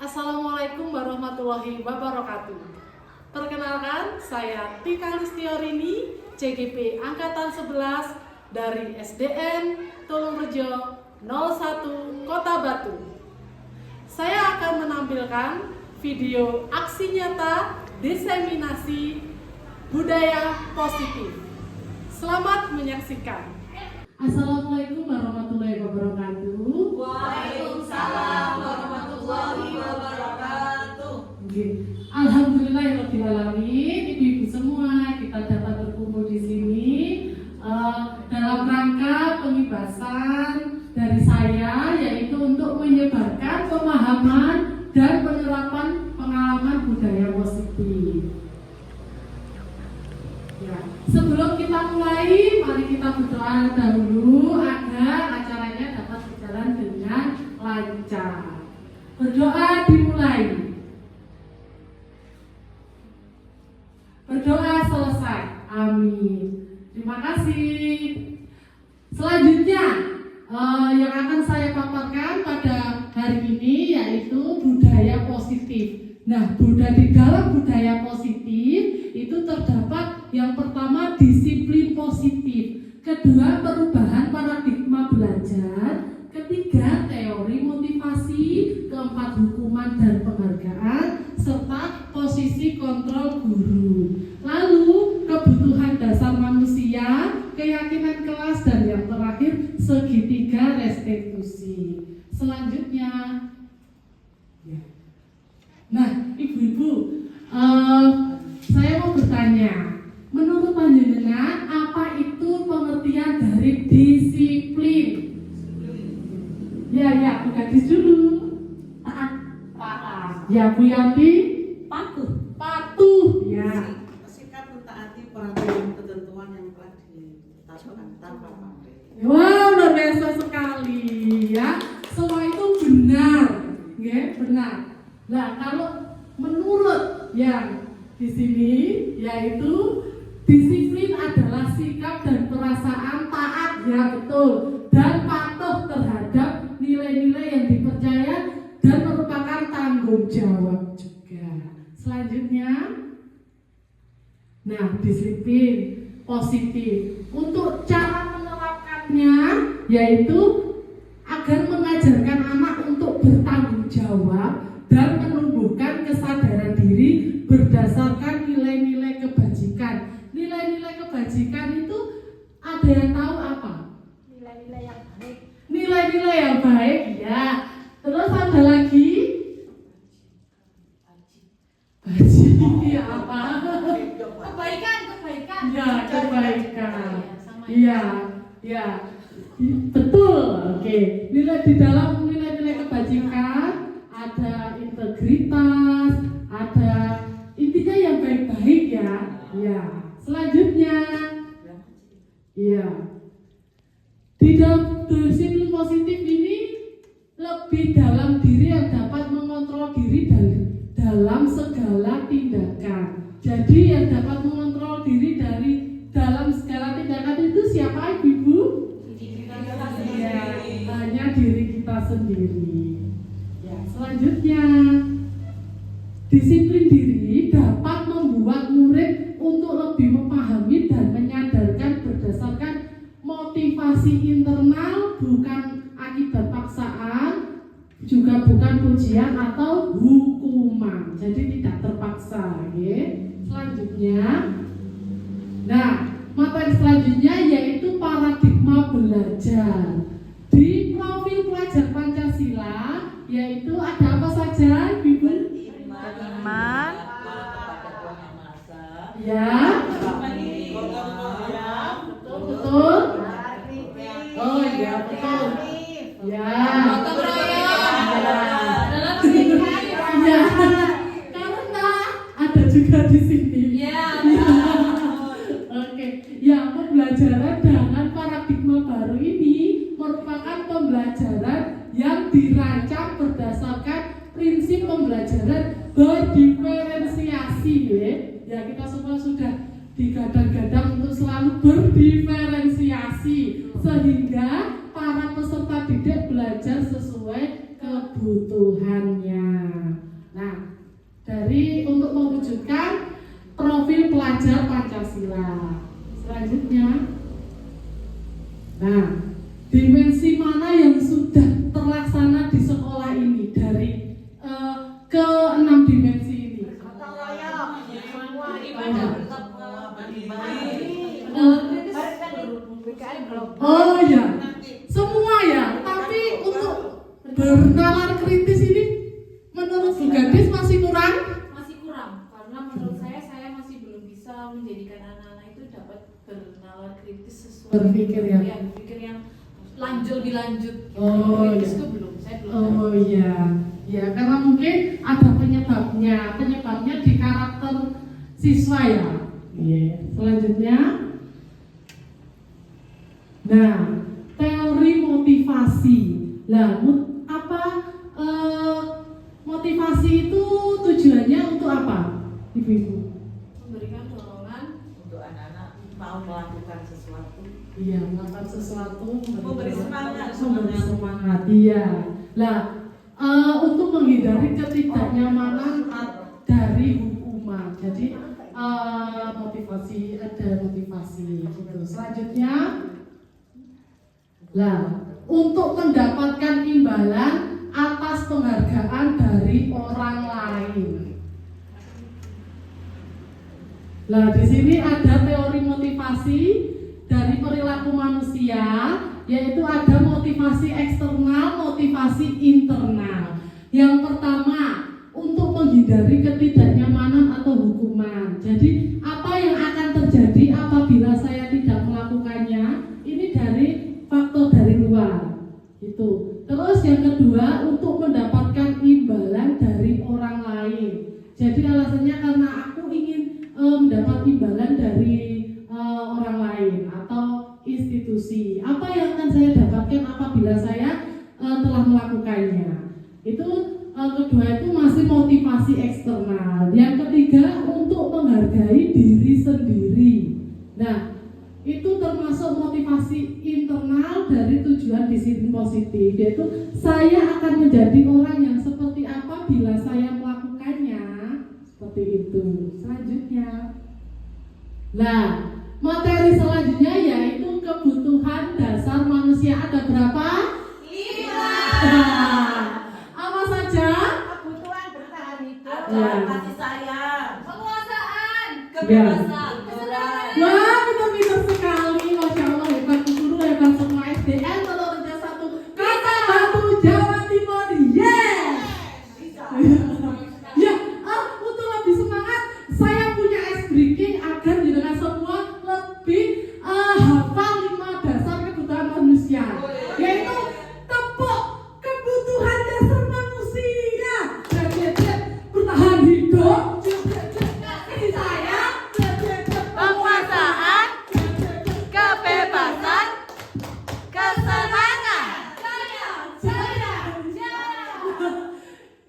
Assalamualaikum warahmatullahi wabarakatuh. Perkenalkan, saya Tika Listiorini, CGP Angkatan 11 dari SDN Tulungrejo 01 Kota Batu. Saya akan menampilkan video aksi nyata diseminasi budaya positif. Selamat menyaksikan. Assalamualaikum warahmatullahi wabarakatuh. Waalaikumsalam warahmatullahi wabarakatuh. Alhamdulillahirabbil alamin, ibu-ibu semua, kita dapat berkumpul di sini dalam rangka pembebasan dari saya, yaitu untuk menyebarkan pemahaman dan penerapan pengalaman budaya positif. Ya, sebelum kita mulai, mari kita berdoa dahulu agar acaranya dapat berjalan dengan lancar. Berdoa dimulai. Berdoa selesai. Amin. Terima kasih. Selanjutnya yang akan saya paparkan pada hari ini yaitu budaya positif. Nah, di dalam budaya positif itu terdapat yang pertama disiplin positif, kedua perubahan paradigma belajar, ketiga teori motivasi, keempat hukuman dan penghargaan, serta posisi kontrol guru. Lalu kebutuhan dasar manusia, keyakinan kelas, dan yang terakhir segitiga restitusi. Selanjutnya, nah, ibu-ibu, saya mau bertanya, menurut panjenengan apa itu pengertian dari disiplin? Ya, Bu Gadis dulu. Taat. Ya, Bu Yanti. Patuh. Ya. Sikap mentaati peraturan ketentuan yang telah ditetapkan tanpa pamrih. Wow, luar biasa sekali ya. Semua itu benar, ya, benar. Nah, kalau menurut yang di sini yaitu disiplin adalah sikap dan perasaan taat, ya betul, dan patuh terhadap nilai-nilai yang dipercaya dan merupakan tanggung jawab juga. Selanjutnya, nah, disiplin positif untuk cara menerapkannya yaitu agar mengajarkan anak untuk bertanggung jawab dan menumbuhkan kesadaran diri berdasarkan nilai-nilai kebajikan. Nilai-nilai kebajikan itu ada yang tahu apa? Nilai-nilai yang baik. Nilai-nilai yang baik, ya. Terus ada lagi? Baji, apa? Kebaikan. Ya, kebaikan. Iya, ya. Betul. Oke. Nilai di dalam nilai-nilai kebajikan ada integritas, ada intinya yang baik-baik, ya. Ya. Selanjutnya, ya. Di dalam disiplin positif ini lebih dalam diri yang dapat mengontrol diri dalam segala tindakan. Jadi yang dapat mengontrol diri dari dalam segala tindakan itu siapa, Ibu? Ya, hanya diri kita sendiri. Ya, selanjutnya, disiplin diri dapat membuat murid untuk lebih memahami dan menyadarkan berdasarkan motivasi internal, bukan akibat paksaan, juga bukan pujian atau hukuman. Jadi tidak terpaksa, ya. Selanjutnya, nah, materi selanjutnya yaitu paradigma belajar. Di profil pelajar Pancasila yaitu ada apa saja, Ibu? Beriman kepada Tuhan Yang Maha Esa. Ya. Betul. Oh iya, betul. Ya. Ya. Karena ada juga di sini. Oke. Ya, pembelajaran dengan paradigma baru ini merupakan pembelajaran yang dirancang berdasarkan prinsip pembelajaran berdiferensiasi, ya. Ya, kita semua sudah digadang-gadang untuk selalu berdiferensiasi sehingga para peserta didik belajar sesuai kebutuhannya. Jadi untuk mewujudkan profil pelajar Pancasila. Selanjutnya, nah, dimensi mana yang sudah terlaksana di sekolah ini dari ke-6 dimensi ini? Gotong royong. Semua Ibadah ibadah. bertakwa, beribadah. BKN belum. Oh ya, Nanti semua ya. Tapi untuk bernalar kritis ini menurut Bu Gadis masih kurang. Masih kurang karena menurut saya masih belum bisa menjadikan anak-anak itu dapat bernalar kritis sesuai Berpikir ya. berpikir yang dilanjut. Oh, kritis iya. itu belum, saya belum. Oh iya, ya karena mungkin ada penyebabnya di karakter siswa ya. Iya. Selanjutnya, nah teori motivasi. Lah, motivasi itu tujuannya untuk apa, ibu-ibu? Memberikan dorongan untuk anak-anak mau melakukan sesuatu. Iya, melakukan sesuatu, Memberi semangat. memberi semangat. Iya. Lah, untuk menghindari ketidaknyamanan dari hukuman. Jadi ada motivasi gitu. Selanjutnya, lah untuk mendapatkan imbalan atas penghargaan dari orang lain. Lah di sini ada teori motivasi dari perilaku manusia, yaitu ada motivasi eksternal, motivasi internal. Yang pertama, untuk menghindari ketidaknyamanan atau hukuman. Jadi apa yang akan terjadi apabila saya tidak melakukannya? Ini dari faktor dari luar. Itu. Terus yang kedua, untuk mendapatkan imbalan dari orang lain. Jadi alasannya karena aku ingin mendapat imbalan dari orang lain atau institusi. Apa yang akan saya dapatkan apabila saya telah melakukannya? Itu kedua itu masih motivasi eksternal. Yang ketiga, untuk menghargai diri sendiri. Nah, itu termasuk motivasi internal dari tujuan disiplin positif, yaitu saya akan menjadi orang yang seperti apa bila saya melakukannya. Seperti itu. Selanjutnya, nah materi selanjutnya yaitu kebutuhan dasar manusia. Ada berapa? 5. Apa saja? Kebutuhan bertahan hidup. Ya. Kasih sayang, Penguasaan. kebebasan, Wah, pintar-pintar sekali, masya Allah, hebat guru, hebat semua SDN, kalau ada satu kata Batu Jawa Timur, yes. Ya, untuk lebih semangat, saya punya ice breaking agar dengan semua lebih hafal 5 dasar kebutuhan manusia, yaitu tepuk kebutuhan dasar manusia, bertahan hidup, kasih sayang, Penguasaan. Kebebasan. Kesenangan.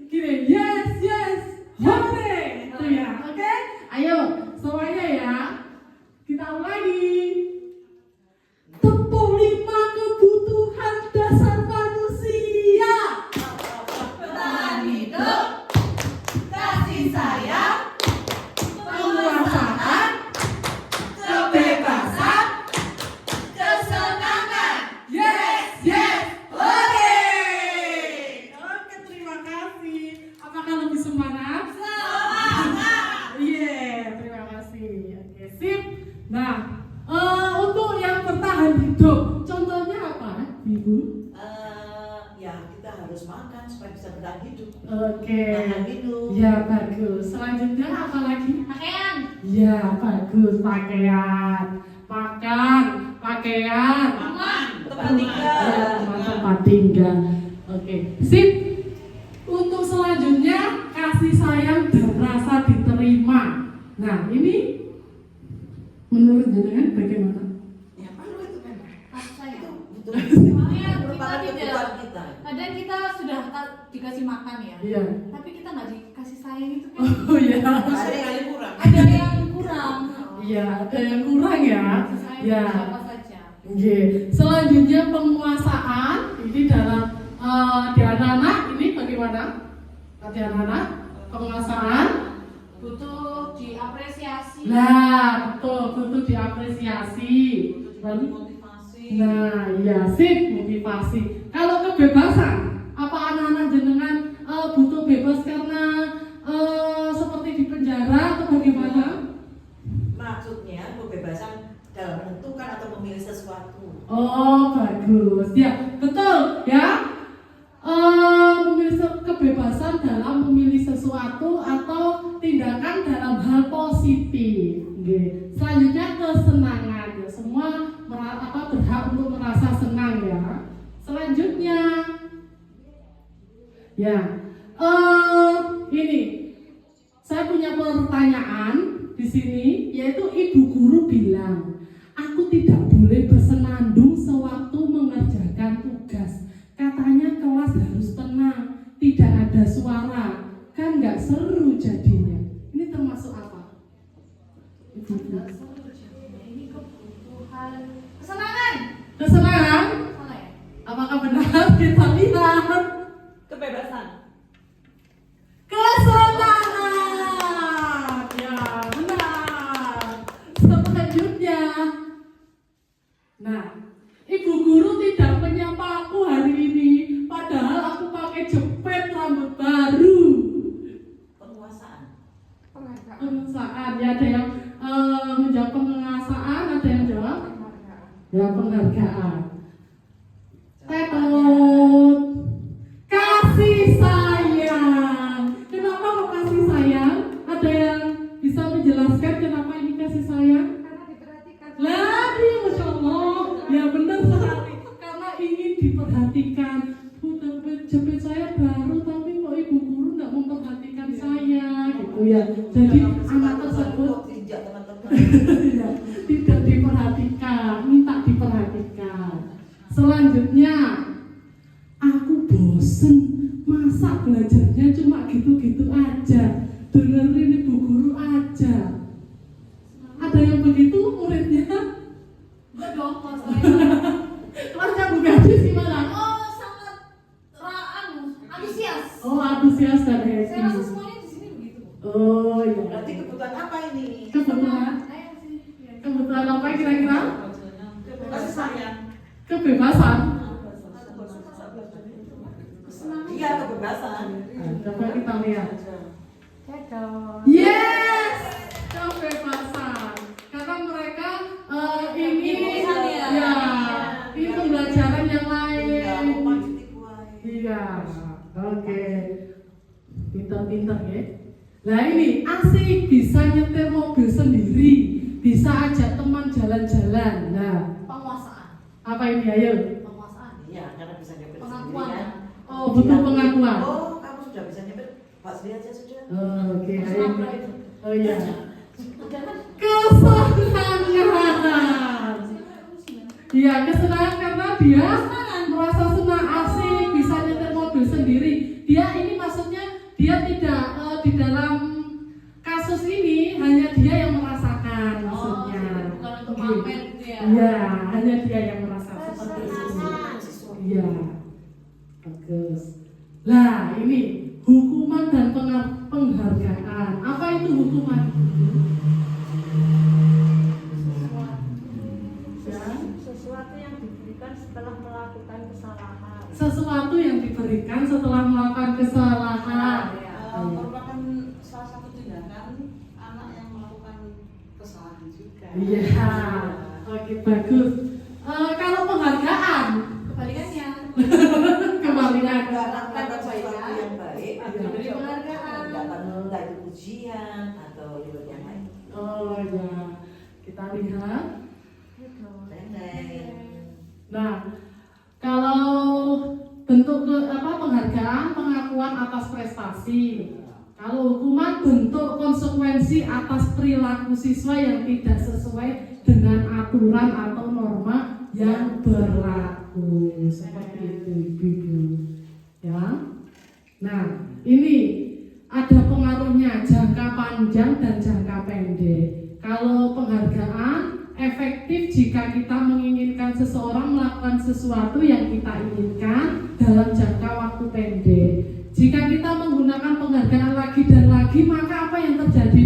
Gini, yes, boleh, itu ya, oke? Ayo, semuanya ya, kita ulangi. Tepuk 5 kebutuhan dasar manusia. Bertahan hidup. Kasih sayang. Penguasaan, Kebebasan. Kesenangan. yes, boleh. Oke, terima kasih. Apakah lebih semangat? Iya, terima kasih. Oke, sip. Nah, untuk yang bertahan hidup, contohnya apa, Ibu? ya kita harus makan supaya bisa bertahan hidup. Oke. Tahan hidup. Ya, bagus. Selanjutnya apa lagi? Pakaian. Ya, bagus. Pakaian. Makan, pakaian. Aman, tempat Ya, tinggal. tempat tinggal. Oke, sip. Untuk selanjutnya, kasih sayang dan rasa diterima. Nah, ini menurut jenengan bagaimana? Ya perlu itu kan. kasih sayang. Betul. Soalnya Merupakan kita kebutuhan tidak, kita. kadang kita sudah dikasih makan ya, Iya. tapi kita nggak dikasih sayang itu kan Oh iya. Ada kali kurang. ada yang kurang. Iya, ada yang kurang ya. Kasih sayang Ya. siapa saja. Oke. Selanjutnya penguasaan. Ini dalam di anak-anak ini bagaimana? Di anak-anak penguasaan. Butuh diapresiasi. Nah, betul, butuh diapresiasi. Lalu, Motivasi. nah, ya sip, motivasi. Kalau kebebasan, apa anak-anak jenengan butuh bebas karena seperti di penjara atau bagaimana? Maksudnya kebebasan dalam menentukan atau memilih sesuatu. Oh, bagus. Ya, betul ya. Memilih kebebasan dalam memilih sesuatu atau tindakan dalam hal positif. Nggih. Selanjutnya kesenangan. Ya, semua berhak untuk merasa senang ya. Selanjutnya ya. Ini saya punya pertanyaan di sini, yaitu ibu guru bilang, aku tidak boleh bersenandung sewaktu mengerjakan tugas. Katanya kelas harus tenang, tidak ada suara, kan nggak seru jadinya. Ini termasuk apa? Nggak seru jadinya. Ini kebutuhan kesenangan. Kesenangan? Salah ya? Apakah benar? Kita lihat. Kebebasan. Kesenangan. Ya, benar. Selanjutnya. Nah, ibu guru tidak menyapa aku hari ini, padahal aku pakai jepit rambut baru. Penguasaan. Penguasaan, ya ada yang menjawab penguasaan, ada yang jawab ya penghargaan. Tetut. Kasih sayang. Kenapa kok kasih sayang? Ada yang bisa menjelaskan kenapa ini kasih sayang? Karena diperhatikan. Lagi, Masya Allah. Ya benar sekali. Karena ingin diperhatikan. Jepit saya baru, tapi kok ibu guru nggak memperhatikan saya, gitu ya. Jadi anak tersebut Tidak teman-teman. ya, tidak diperhatikan, minta diperhatikan. Selanjutnya, aku bosen, masa belajarnya cuma gitu-gitu aja, dengerin ibu guru aja. Ada yang begitu muridnya? Enggak dong, kalau saya. Kelasnya Bu Gadis gimana? Oh, sangat antusias. Oh, antusias dan Saya rasa happy. semuanya di sini begitu. Oh iya. Berarti kebutuhan apa ini? Kebetulan, Saya sih. Ya. kebetulan apa kira-kira? Kasih sayang. Kebebasan. Iya, kebebasan. Nah, coba kita lihat. Cekok. Yes, kebebasan. Karena mereka ingin ya, ini pembelajaran yang lain. Iya, oke. Pintar-pintar ya. Nah ini asik, bisa nyetir mobil sendiri, bisa ajak teman jalan-jalan. Nah, Penguasaan. apa ini ayo? Penguasaan. Iya, karena bisa nyepet Pengakuan. sendiri kan. Oh, butuh pengakuan. Oh, kamu sudah bisa nyepet. Pak Sri aja sudah. Oke, ayo. Oh iya. Jangan. Kesenangan. Iya, kesenangan karena dia merasa senang, asik, bisa nyetir mobil sendiri. Dia ini maksudnya dia tidak di dalam kasus ini hanya dia yang merasakan maksudnya. Bukan untuk pamer gitu ya. Iya, hanya dia yang merasa seperti itu. Iya. Bagus. Lah, ini hukuman dan penghargaan. Apa itu hukuman? Sesuatu yang diberikan setelah melakukan kesalahan. Sesuatu yang diberikan setelah melakukan kesalahan. Merupakan salah satu tindakan anak yang melakukan kesalahan juga. Iya. Oke, bagus. Kalau penghargaan, Kebalikannya. kebalikan. Melakukan sesuatu yang baik, Diberi penghargaan. dapat entah itu pujian atau reward yang lain. Oh ya, kita lihat. Nah, kalau bentuk penghargaan, pengakuan atas prestasi. Kalau hukuman bentuk konsekuensi atas perilaku siswa yang tidak sesuai dengan aturan atau norma yang berlaku. Seperti itu, Ibu. Ya. Nah, ini ada pengaruhnya jangka panjang dan jangka pendek. Kalau penghargaan efektif jika kita menginginkan seseorang melakukan sesuatu yang kita inginkan dalam jangka waktu pendek. Jika kita menggunakan penghargaan lagi dan lagi, maka apa yang terjadi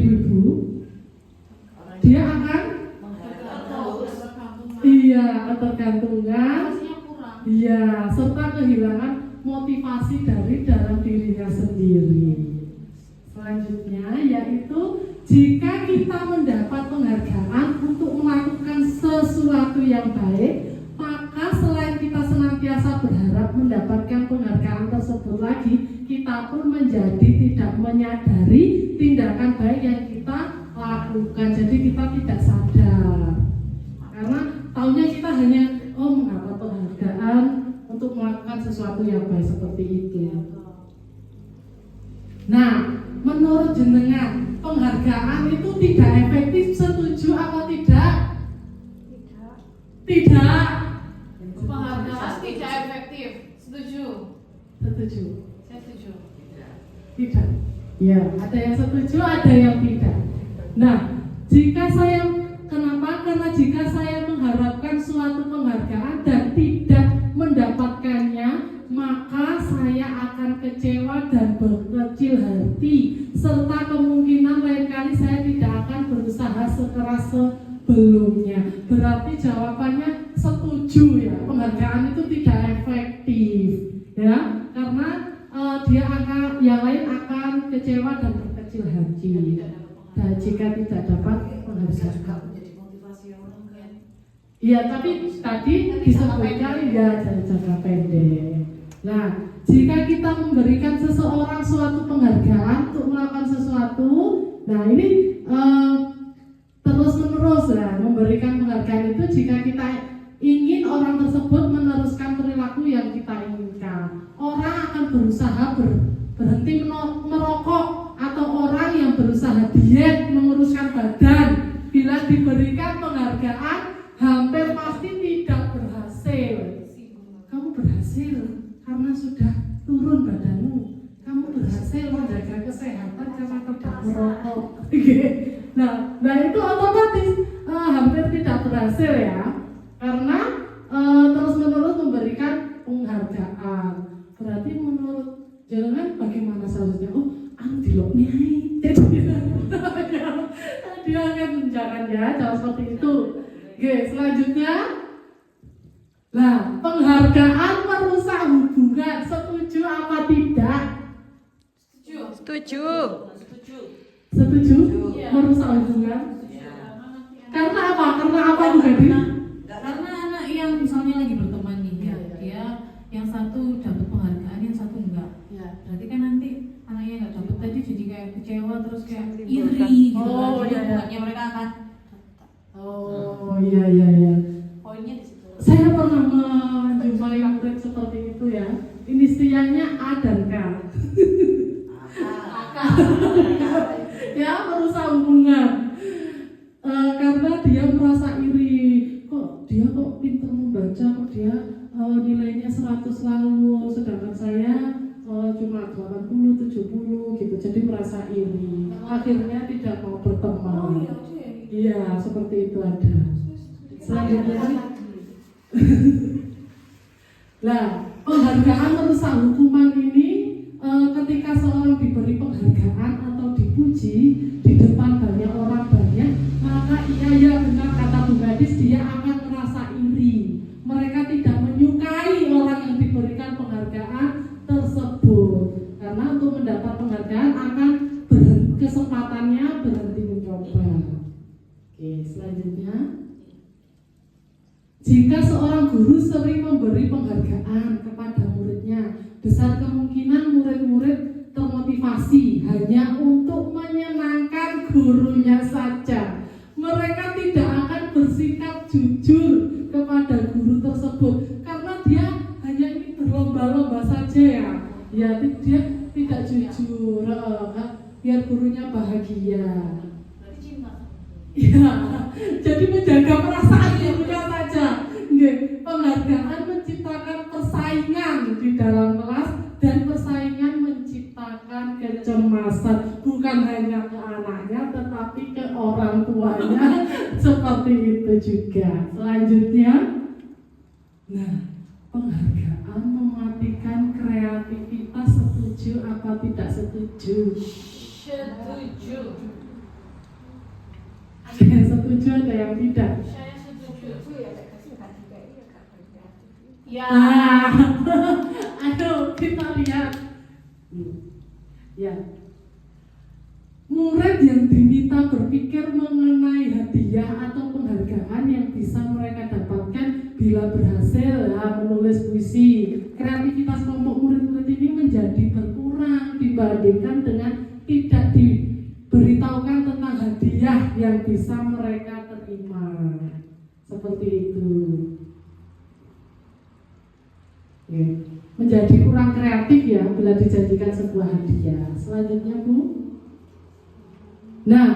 ketergantungan, Motivasinya kurang. iya, serta kehilangan motivasi dari dalam dirinya sendiri. Selanjutnya yaitu jika kita mendapat penghargaan untuk melakukan sesuatu yang baik, maka selain kita senantiasa berharap mendapatkan penghargaan tersebut lagi, kita pun menjadi tidak menyadari tindakan baik yang kita lakukan. Jadi kita tidak sadar karena taunya kita hanya mendapat penghargaan untuk melakukan sesuatu yang baik seperti itu. Nah, menurut jenengan penghargaan itu tidak efektif, setuju atau tidak? Tidak. Tidak. Penghargaan tidak efektif. Setuju? Setuju. Saya setuju. Tidak. Ya, ada yang setuju, ada yang tidak. Nah, karena jika saya mengharapkan suatu penghargaan dan tidak mendapatkannya, maka saya akan kecewa dan berkecil hati, serta kemungkinan lain kali saya tidak akan berusaha sekeras sebelumnya. Berarti jawabannya setuju ya, penghargaan itu tidak efektif ya, karena dia akan, yang lain akan kecewa dan berkecil hati dan jika tidak dapat penghargaan. Menjadi motivasi orang kan. Iya, tapi tadi disebutkan ya jangka pendek. Nah, jika kita memberikan seseorang suatu penghargaan untuk melakukan sesuatu, nah ini terus menerus ya, memberikan penghargaan itu jika kita ingin orang tersebut meneruskan perilaku yang kita inginkan. Orang akan berusaha berhenti merokok, atau orang yang berusaha diet menguruskan badan, bila diberikan penghargaan hampir pasti tidak berhasil. Kamu berhasil karena sudah turun badanmu, kamu berhasil menjaga kesehatan karena tidak merokok. Nah itu otomatis hampir tidak berhasil ya, karena terus menerus memberikan penghargaan. Berarti menurut jenengan bagaimana seharusnya? Dilok nyai. Dia akan jangan ya, jangan seperti itu. Oke, selanjutnya. Nah, penghargaan merusak hubungan, setuju apa tidak? Setuju. Setuju? Iya. Merusak hubungan? Ya. Karena apa? Karena apa Bu Gadi? Karena anak yang misalnya lagi berteman nih ya, dia yang satu dapat penghargaan, yang satu enggak. Ya. Berarti kan nanti anaknya enggak dapat tadi jadi kayak kecewa terus kayak iri gitu Oh, kan. iya, iya. Hubungannya mereka akan Oh iya. Poinnya di situ. Saya pernah menjumpai murid seperti itu ya. Inisialnya A dan K. Ya, merusak hubungan. Karena dia merasa iri. Dia kok pintar membaca, kok dia nilainya 100 lalu, sedangkan saya cuma 80, 70 gitu. Jadi merasa iri. Akhirnya tidak mau berteman. Iya, seperti itu ada. Selanjutnya, nah, penghargaan merusak hukuman ini ketika seorang diberi penghargaan atau dipuji di depan banyak orang banyak, maka ya benar kata Bu Gadis, dia akan merasa iri. Mereka tidak menyukai orang yang diberikan penghargaan tersebut, karena untuk mendapat penghargaan akan kesempatannya berhenti mencoba. Oke, selanjutnya, jika seorang guru sering memberi penghargaan kepada muridnya, besar kemungkinan murid-murid termotivasi hanya untuk menyenangkan gurunya saja. Mereka tidak akan bersikap jujur kepada guru tersebut karena dia hanya ingin berlomba-lomba saja ya. Ya, dia tidak jujur, biar gurunya bahagia. Berarti cinta. Ya, jadi menjaga perasaan gurunya saja. Penghargaan menciptakan persaingan di dalam kelas, dan persaingan menciptakan kecemasan bukan hanya ke anaknya tetapi ke orang tuanya. Seperti itu juga. Selanjutnya, nah, penghargaan mematikan kreativitas, setuju apa tidak setuju? Setuju. Ada yang setuju, ada yang tidak. Saya setuju. Setuju ya, Kak. Kasih hati kayak iya, Kak. Ya. Nah, ayo kita lihat. Ya. Murid yang diminta berpikir mengenai hadiah atau penghargaan yang bisa mereka dapatkan bila berhasil menulis puisi. Kreativitas kelompok murid-murid ini menjadi berkurang dibandingkan dengan tidak diberitahukan tentang hadiah yang bisa mereka terima. Seperti itu. Oke. Menjadi kurang kreatif ya bila dijadikan sebuah hadiah. Selanjutnya Bu. Nah,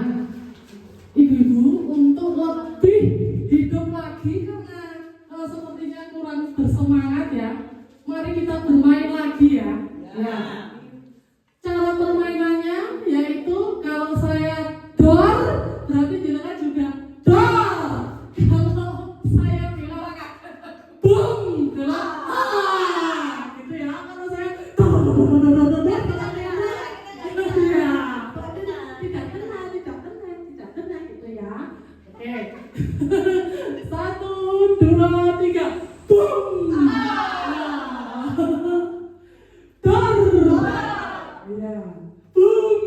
ibu-ibu untuk lebih hidup lagi karena sepertinya kurang bersemangat ya. Mari kita bermain lagi ya. Ya. Cara permainannya yaitu kalau saya dor, berarti jenengan juga dor. Kalau saya bilang bum, bilang gitu ya. Kalau saya dor, Satu, dua, tiga, boom! Dor! Ya, boom!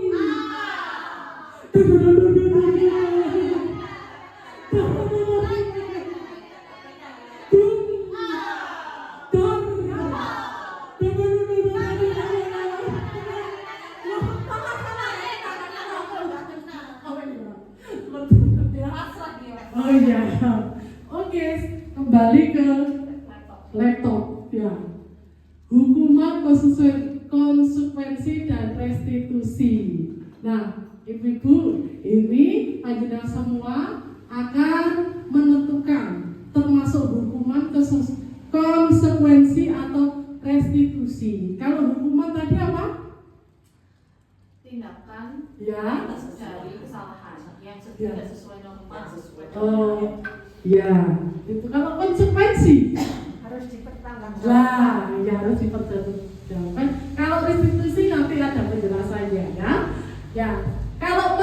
Oh iya, oke, kembali ke laptop ya. Hukuman konsekuensi dan restitusi. Nah, ibu-ibu, ini panjenengan semua akan menentukan termasuk hukuman konsekuensi atau restitusi. Kalau hukuman tadi apa? Tindakan Ya. dari kesalahan yang tidak sesuai norma. Oh, ya. Itu kalau konsekuensi Harus dipertanggungjawabkan. lah, ya harus dipertanggungjawabkan. Kalau restitusi nanti ada penjelasannya ya. Ya, kalau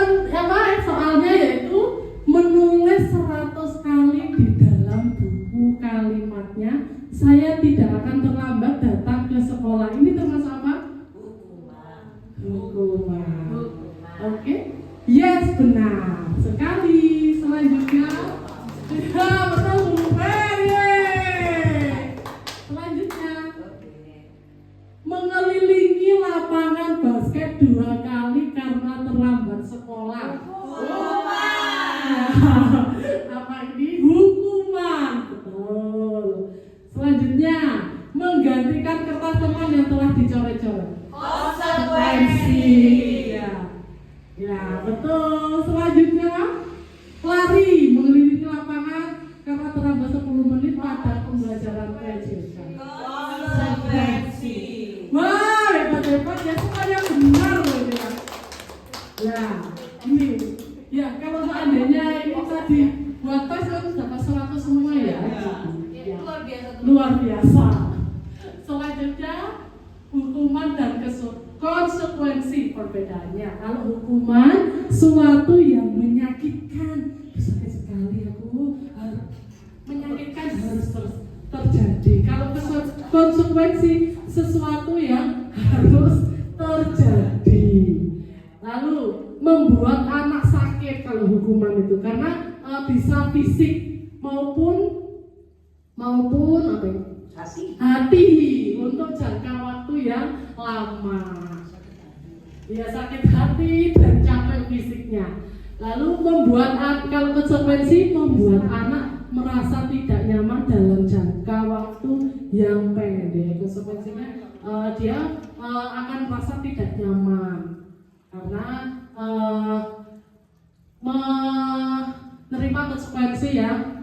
soalnya yaitu menulis 100 kali di dalam buku kalimatnya. Saya tidak akan terlambat datang ke sekolah. Ini termasuk apa? Hukuman. Oke? Yes, benar sekali. Selanjutnya, ya betul Bu. Selanjutnya, mengelilingi lapangan basket 2 kali karena terlambat sekolah. Apa ini? Hukuman. Betul. Selanjutnya, menggantikan kertas teman yang telah dicoret-coret. Konsekuensi. Ya, betul. Selanjutnya, lari mengelilingi lapangan karena terlambat 10 menit pada pembelajaran PJK. Konsekuensi. Wah, hebat-hebat ya, semuanya benar loh ini ya. Ya, ini. Ya, kalau seandainya ini tadi buat tes kan dapat 100 semua ya. Ya, luar biasa tuh. Luar biasa. Selanjutnya, hukuman dan konsekuensi perbedaannya. Kalau hukuman suatu yang menyakitkan, sakit sekali aku, menyakitkan harus terjadi. Kalau konsekuensi sesuatu yang harus terjadi. Lalu membuat anak sakit kalau hukuman itu karena bisa fisik maupun apa ya? Hati untuk jangka waktu yang lama. Ya, sakit hati dan capek fisiknya. Lalu kalau konsekuensi membuat anak merasa tidak nyaman dalam jangka waktu yang pendek. Konsekuensinya dia akan merasa tidak nyaman karena menerima konsekuensi yang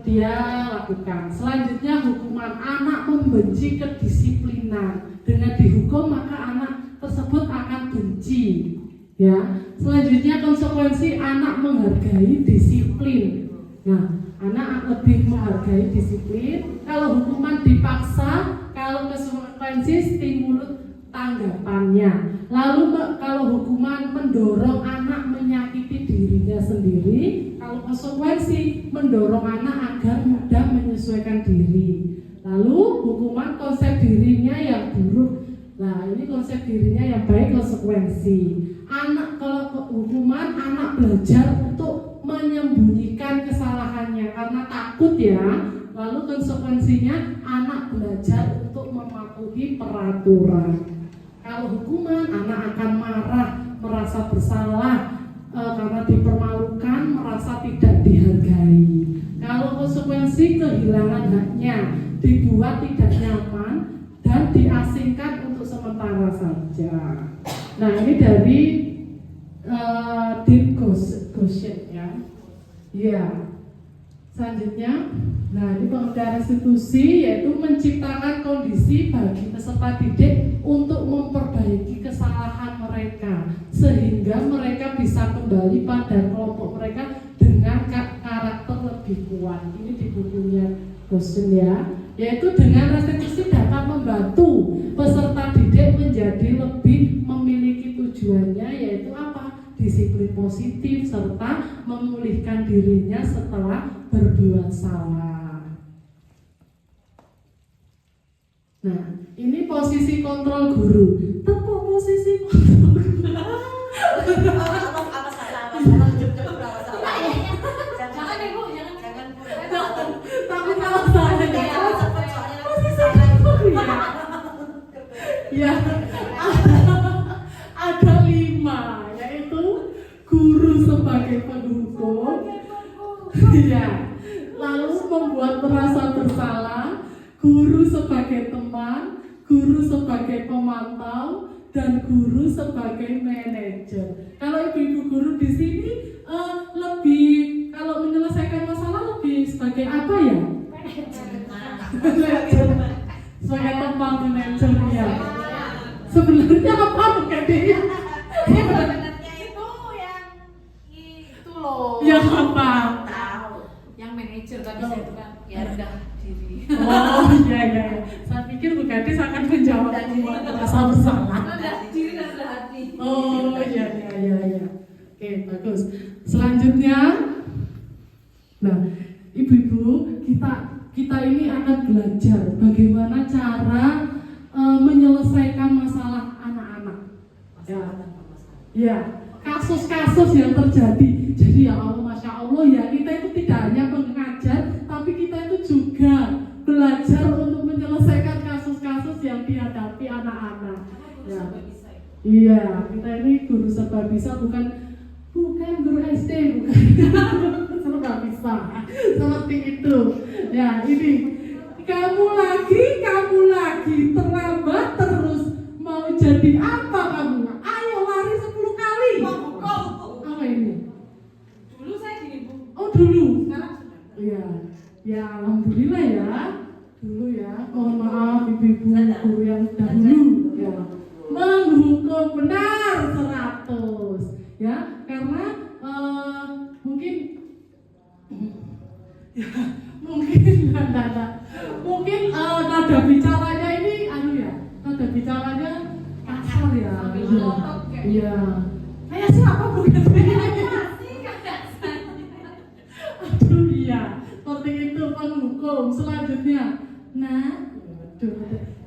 dia lakukan. Selanjutnya, hukuman anak membenci kedisiplinan. Dengan dihukum maka anak tersebut akan benci. Ya. Selanjutnya, konsekuensi anak menghargai disiplin. Nah, anak lebih menghargai disiplin. Kalau hukuman dipaksa, kalau konsekuensi stimulus tanggapannya. Lalu kalau hukuman mendorong anak menyakiti dirinya sendiri, kalau konsekuensi mendorong anak agar mudah menyesuaikan diri. Lalu hukuman konsep dirinya yang buruk. Nah, ini konsep dirinya yang baik, konsekuensi. Anak, kalau hukuman anak belajar untuk menyembunyikan kesalahannya karena takut ya. Lalu konsekuensinya anak belajar untuk mematuhi peraturan. Kalau hukuman anak akan marah, merasa bersalah karena dipermalukan, merasa tidak dihargai. Kalau konsekuensi kehilangan haknya, dibuat tidak nyaman dan diasingkan untuk sementara saja. Nah, ini dari Deep Goshen ya. Ya. Selanjutnya, nah ini pengertian restitusi yaitu menciptakan kondisi bagi peserta didik untuk memperbaiki kesalahan mereka sehingga mereka bisa kembali pada kelompok mereka dengan karakter lebih kuat. Ini di bukunya Goshen ya, yaitu dengan restitusi dapat membantu peserta didik menjadi lebih memiliki tujuannya, yaitu apa? Disiplin positif serta memulihkan dirinya setelah berbuat salah. Nah, ini posisi kontrol guru. Tepuk posisi kontrol guru. Apa salah? Jangan deh Bu, jangan. Tapi kalau saya ya ada 5, yaitu guru sebagai pendukung, ya, lalu membuat merasa bersalah, guru sebagai teman, guru sebagai pemantau, dan guru sebagai manajer. Kalau ibu-ibu guru di sini lebih, kalau menyelesaikan masalah lebih sebagai apa ya? Manajer. Sebagai teman manajer ya. Sebenarnya apa bukan dia? Sebenarnya itu yang itu loh. Yang apa? Yang manajer tadi saya itu kan ya rendah diri. Oh iya. Saya pikir Bu Gadis akan menjawab rasa bersalah. Rendah diri dan rendah hati. Oh iya. Oke, bagus. Selanjutnya, nah ibu-ibu kita ini akan belajar bagaimana cara menyelesaikan masalah anak-anak. Ya, kasus-kasus yang terjadi. Jadi ya Allah, Masya Allah ya, kita itu tidak hanya mengajar, tapi kita itu juga belajar untuk menyelesaikan kasus-kasus yang dihadapi anak-anak. Ya. Iya, kita ini guru serba bisa, bukan guru SD, bukan serba bisa. Seperti itu. Ya, ini kamu lagi terlambat terus, mau jadi apa kamu? Ayo lari 10 kali. Apa ini? Dulu saya gini Bu. Oh dulu. Sekarang sudah. Iya. Ya alhamdulillah ya. Dulu ya. Mohon maaf ibu-ibu guru yang dahulu ya. Menghukum benar 100 ya, karena mungkin nada bicaranya ini nada bicaranya kasar ya. Iya. Kayak siapa bukan saya? Aduh iya, seperti itu penghukum. Selanjutnya, nah,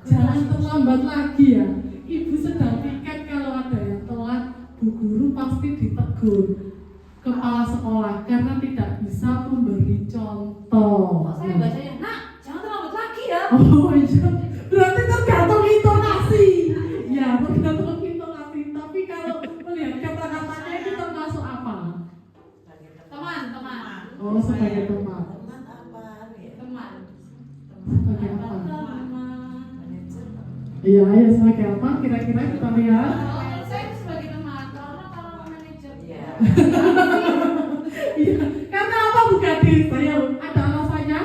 jangan terlambat lagi ya. Ibu sedang piket kalau ada yang telat, Bu Guru pasti ditegur kepala sekolah karena tidak bisa memberi contoh. Kok saya bacanya, nak, jangan terlambat lagi ya. Oh iya, berarti tergantung intonasi. Ya, tergantung intonasi. Tapi kalau melihat kata-katanya ini termasuk apa? Teman. Oh, sebagai teman. Teman apa ya? Teman. Sebagai apa? Manajer. Iya, ya sebagai apa? Kira-kira kita lihat. Kalau menurut saya itu sebagai teman, kalau manajer. Iya. Iya, karena apa Bu Gadis? Saya ada alasannya?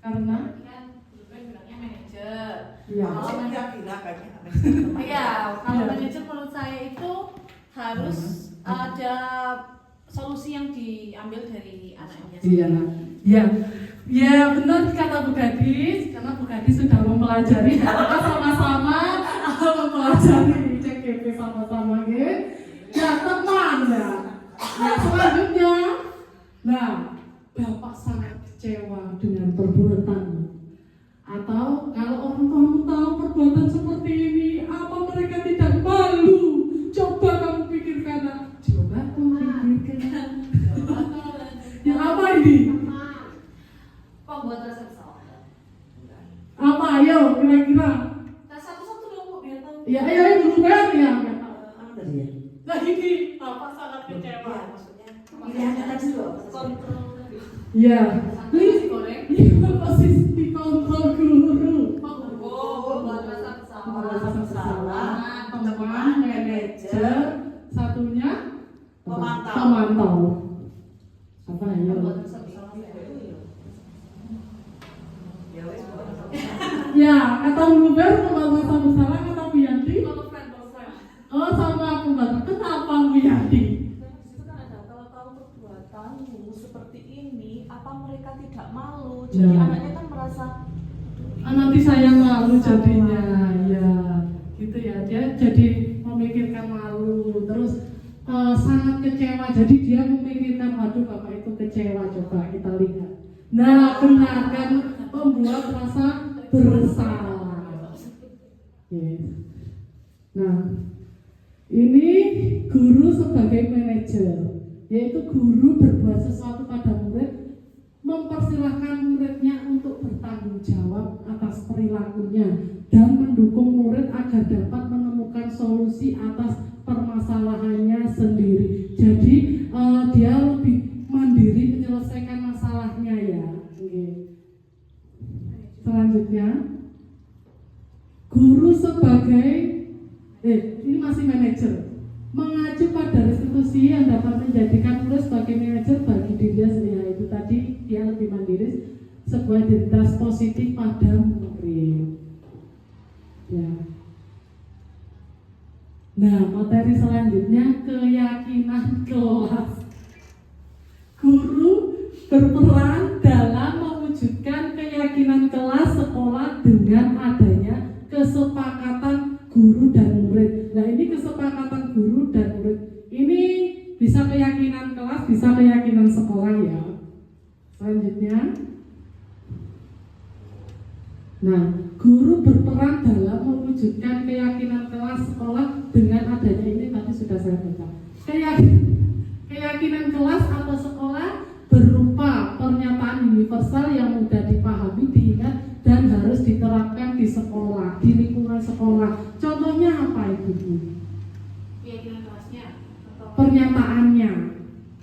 Karena Kan dulu kan bilangnya manajer. iya. Kalau Kira-kira kayaknya. Iya, kalau Iya. manajer menurut saya itu harus ada solusi yang diambil dari anaknya. Iya, benar kata Bu Gadis, karena Bu Gadis sudah mempelajari kita sama-sama mempelajari CGP sama-sama gitu. Ya teman ya. Nah selanjutnya, nah Bapak sangat kecewa dengan perbuatan Atau kalau orang tuamu tahu perbuatan seperti ini, apa mereka tidak malu? Coba kamu pikirkan, nak. Coba kamu pikirkan. Ya apa ini? Pembuat rasa bersalah. Apa? Ayo kira-kira. Nah, satu-satu dong Bu, biar tahu. Ya ayo dulu kan ya. Apa tadi ya? Nah ini apa sangat kecewa. Ya, maksudnya pilihannya tadi loh. Kontrol tadi. Ya, Nasi goreng. ini posisi dikontrol guru. Pembuat rasa Pembuat rasa bersalah. Teman, manajer, satunya Pemantau. pemantau. Apa ya? Pembuat rasa bersalah. Ya wes, Ya, kata Luber pembuat rasa bersalah, kata Bu Yanti. Kalau friend. Oh, sama aku Mbak. Kenapa Bu Yanti? Dan di situ kan ada kalau tahu perbuatanmu seperti ini, apa mereka tidak malu? Jadi Ya. anaknya kan merasa Nanti saya malu jadinya, ya, gitu ya. Dia jadi memikirkan malu, terus sangat kecewa. Jadi dia memikirkan, waduh bapak itu kecewa. Coba kita lihat. Nah, benar kan membuat rasa bersalah. Yes. Nah, ini guru sebagai manajer, yaitu guru berbuat sesuatu pada murid, mempersilahkan muridnya untuk bertanggung jawab atas perilakunya dan mendukung murid agar dapat menemukan solusi atas permasalahannya sendiri. Jadi dia lebih mandiri menyelesaikan masalahnya ya. Oke. Selanjutnya, guru sebagai ini masih manajer, mengacu pada restitusi yang dapat menjadikan murid sebagai manajer bagi dirinya sendiri. Itu tadi dia lebih mandiri, sebuah identitas positif pada murid. Ya. Nah, materi selanjutnya keyakinan kelas. Guru berperan dalam mewujudkan keyakinan kelas sekolah dengan adanya kesepakatan guru dan murid. Nah, ini kesepakatan guru dan murid. Ini bisa keyakinan kelas, bisa keyakinan sekolah ya. Selanjutnya, nah, guru berperan dalam mewujudkan keyakinan kelas sekolah dengan adanya ini tadi sudah saya baca. Keyakinan kelas atau sekolah berupa pernyataan universal yang mudah dipahami, diingat, dan harus diterapkan di sekolah, di lingkungan sekolah. Contohnya apa Ibu? Keyakinan kelasnya. Pernyataannya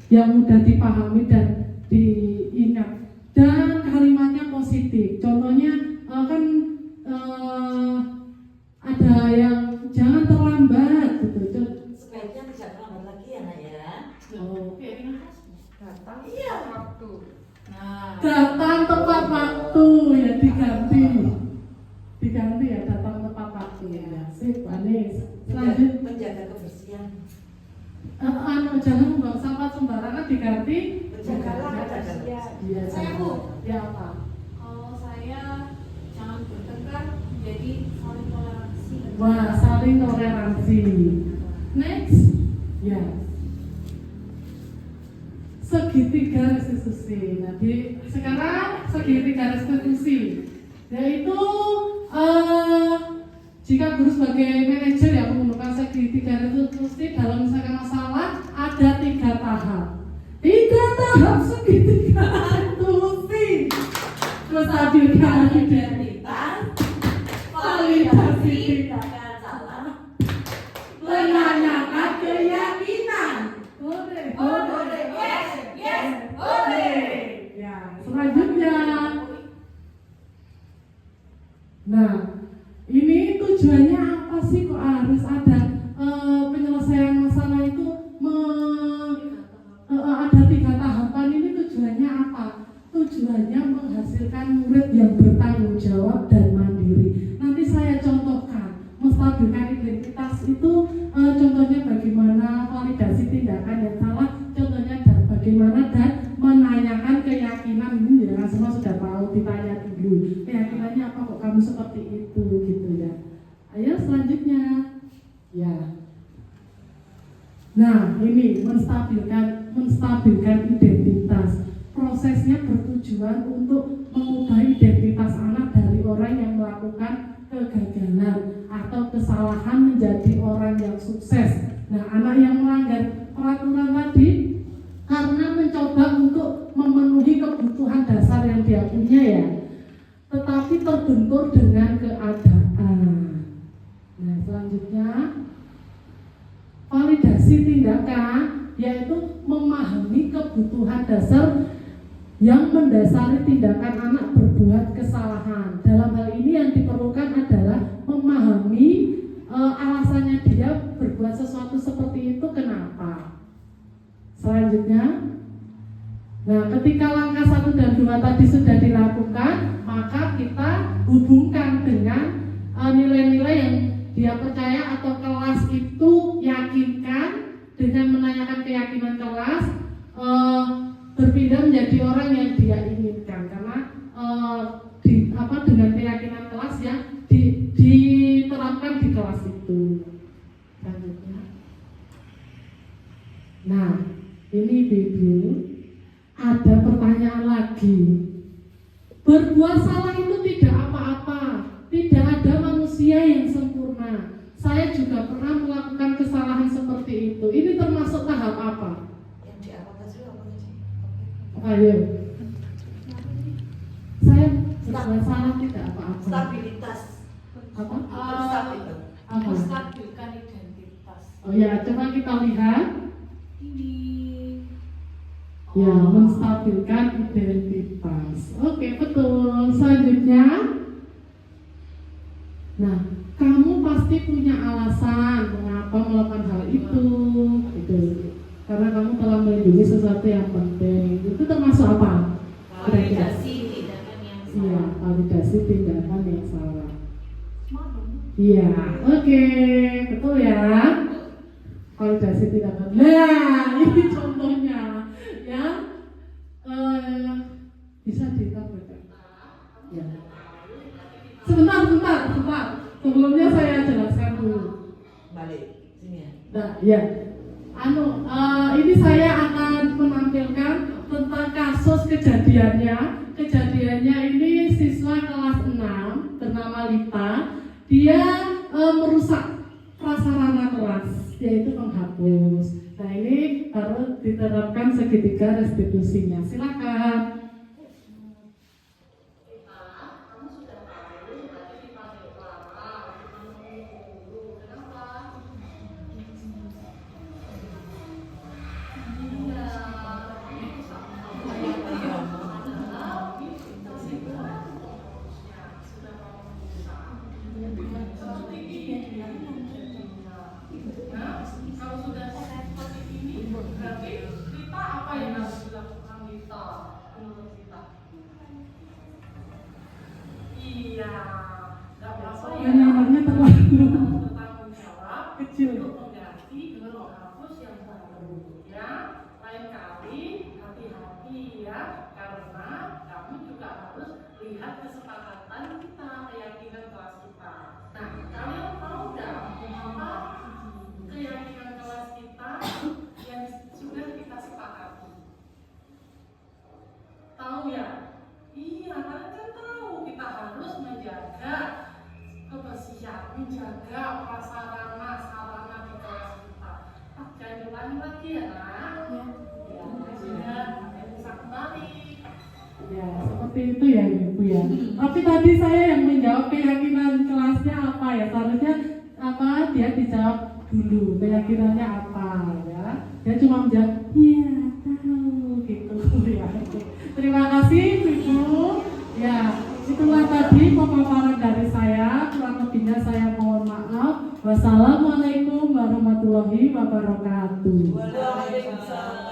yang mudah dipahami dan diingat, dan kalimatnya positif. Contohnya kan ada yang jangan terlambat gitu. sebaiknya tidak terlambat lagi ya nak ya. Oh. Keyakinan kelasnya. datang Iya. waktu. Nah, Datang tepat waktu ya, diganti ya, datang tepat waktu ya. Sip, Anis. Lanjut. Menjaga kebersihan. Jangan membuang sampah sembarangan, diganti Jagalah kebersihan. Iya, Saya, Bu. Ya apa? kalau saya jangan bertengkar, jadi saling toleransi. Wah, saling toleransi. Next, ya. Segitiga restitusi. Nanti sekarang segitiga restitusi, yaitu jika guru sebagai manajer yang menggunakan segitiga restitusi dalam misalkan masalah ada 3 tahap. 3 tahap segitiga restitusi. Menstabilkan identitas, validasi tindakan salah, menanyakan keyakinan. Boleh. Ya, selanjutnya. Nah, ini tujuannya apa sih kok harus ada penyelesaian masalah itu ada 3 tahapan? Ini tujuannya apa? Tujuannya menghasilkan murid yang bertanggung jawab dan mandiri. Nanti saya contohkan. Menstabilkan identitas itu contohnya bagaimana validasi tindakan yang salah, contohnya dan bagaimana dan menanyakan keyakinan. Ini ya semua sudah tahu, ditanya dulu keyakinannya apa kok kamu seperti itu gitu ya. Ayo selanjutnya ya. Nah, ini menstabilkan identitas. Prosesnya bertujuan untuk mengubah identitas anak dari orang melakukan kegagalan atau kesalahan menjadi orang yang sukses. Nah, anak yang melanggar peraturan tadi karena mencoba untuk memenuhi kebutuhan dasar yang dia punya ya, tetapi terbentur dengan keadaan. Nah, selanjutnya validasi tindakan yaitu memahami kebutuhan dasar yang mendasari tindakan anak berbuat kesalahan. Dalam hal ini yang diperlukan adalah memahami alasannya dia berbuat sesuatu seperti itu kenapa. Selanjutnya, nah ketika langkah 1 dan 2 tadi sudah dilakukan, maka kita hubungkan dengan nilai-nilai yang dia percaya atau kelas itu yakinkan dengan menanyakan keyakinan kelas, berpindah menjadi orang yang dia inginkan karena dengan keyakinan kelas ya diterapkan di kelas itu. Selanjutnya, nah ini Ibu ada pertanyaan lagi. Berbuat salah itu tidak apa-apa, tidak ada manusia yang sempurna. Saya juga pernah melakukan kesalahan seperti itu. Ini termasuk tahap apa? Yang di apa tadi apa tadi? Ayo. Saya berbuat salah tidak apa-apa. Stabilitas. Apa? Stabilitas. Apa? Menstabilkan identitas. Oh ya, coba kita lihat. Ini Ya, menstabilkan identitas. Oke, betul. Selanjutnya, nah, kamu pasti punya alasan mengapa melakukan hal itu, gitu. Karena kamu telah melindungi sesuatu yang penting. Itu termasuk apa? validasi tindakan yang Iya, salah. validasi tindakan yang salah. Iya, oke, betul ya. Validasi tindakan. Nah, ini contohnya, ya. Bisa ditampilkan. Ya. Sebentar. Sebelumnya saya jelaskan dulu. Balik sini ya. Nah, ya. Ini saya akan menampilkan tentang kasus kejadiannya. Kejadiannya ini siswa kelas 6 bernama Lita. Dia merusak prasarana kelas, yaitu menghapus. Nah, ini baru diterapkan segitiga restitusinya. Silakan. Kalau sudah seperti ini, berarti kita apa yang harus dilakukan kita menurut kita? Iya, nggak apa-apa ya. Namanya terlalu bertanggung jawab kecil untuk mengganti dengan menghapus yang baru. Ya, lain kali hati-hati ya, karena kamu juga harus lihat kesepakatan kita, keyakinan kelas kita. Nah, kalian tahu nggak apa keyakinan kelas kita yang sudah kita sepakati? Tahu ya? Iya, kalian kan tahu kita harus menjaga kebersihan, menjaga prasarana sarana di kelas kita. Jangan diulangi lagi ya, nak. Ya, sudah bisa kembali. Ya, seperti itu ya Ibu ya. Tapi tadi saya yang menjawab keyakinan kelasnya apa ya? Seharusnya dia dijawab dulu keyakinannya apa ya. Dia cuma menjawab iya tahu gitu ya. Terima kasih Ibu. Ya, itulah tadi pemaparan dari saya. Kurang lebihnya saya mohon maaf. Wassalamualaikum warahmatullahi wabarakatuh. Waalaikumsalam.